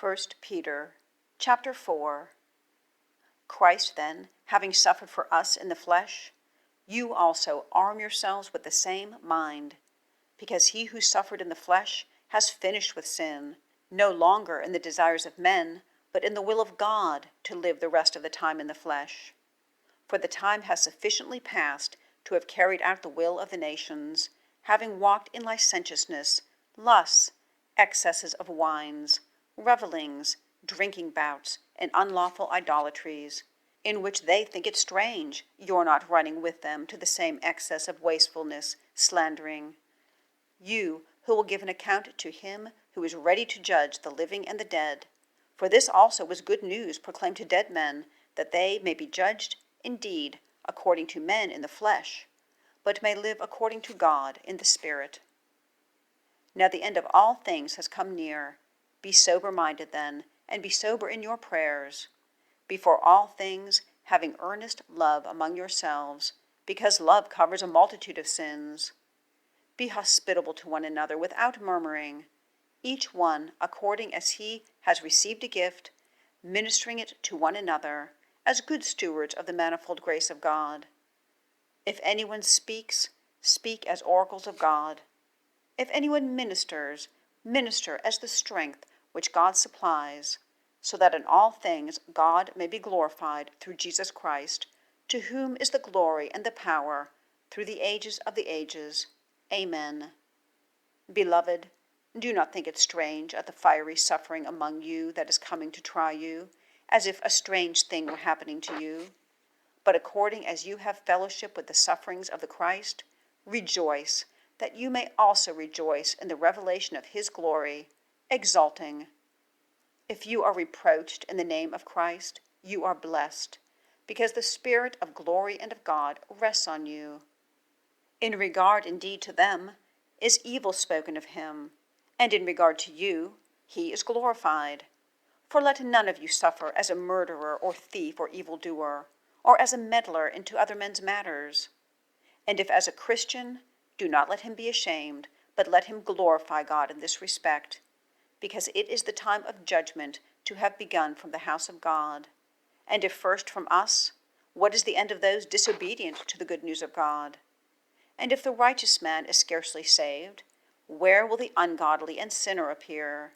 1 Peter chapter 4. Christ then, having suffered for us in the flesh, you also arm yourselves with the same mind, because he who suffered in the flesh has finished with sin, no longer in the desires of men, but in the will of God, to live the rest of the time in the flesh. For the time has sufficiently passed to have carried out the will of the nations, having walked in licentiousness, lusts, excesses of wines, revelings, drinking-bouts, and unlawful idolatries, in which they think it strange you're not running with them to the same excess of wastefulness, slandering. You, who will give an account to him who is ready to judge the living and the dead. For this also was good news proclaimed to dead men, that they may be judged, indeed, according to men in the flesh, but may live according to God in the Spirit. Now the end of all things has come near. Be sober-minded then, and be sober in your prayers. Before all things, having earnest love among yourselves, because love covers a multitude of sins. Be hospitable to one another without murmuring, each one according as he has received a gift, ministering it to one another, as good stewards of the manifold grace of God. If anyone speaks, speak as oracles of God. If anyone ministers, minister as the strength which God supplies, so that in all things God may be glorified through Jesus Christ, to whom is the glory and the power, through the ages of the ages. Amen. Beloved, do not think it strange at the fiery suffering among you that is coming to try you, as if a strange thing were happening to you. But according as you have fellowship with the sufferings of the Christ, rejoice, that you may also rejoice in the revelation of his glory, exulting. If you are reproached in the name of Christ, you are blessed, because the Spirit of glory and of God rests on you. In regard indeed to them is evil spoken of him, and in regard to you he is glorified. For let none of you suffer as a murderer or thief or evildoer, or as a meddler into other men's matters. And if as a Christian, do not let him be ashamed, but let him glorify God in this respect, because it is the time of judgment to have begun from the house of God. And if first from us, what is the end of those disobedient to the good news of God? And if the righteous man is scarcely saved, where will the ungodly and sinner appear?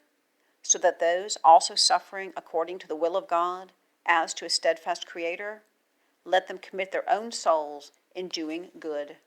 So that those also suffering according to the will of God, as to a steadfast Creator, let them commit their own souls in doing good.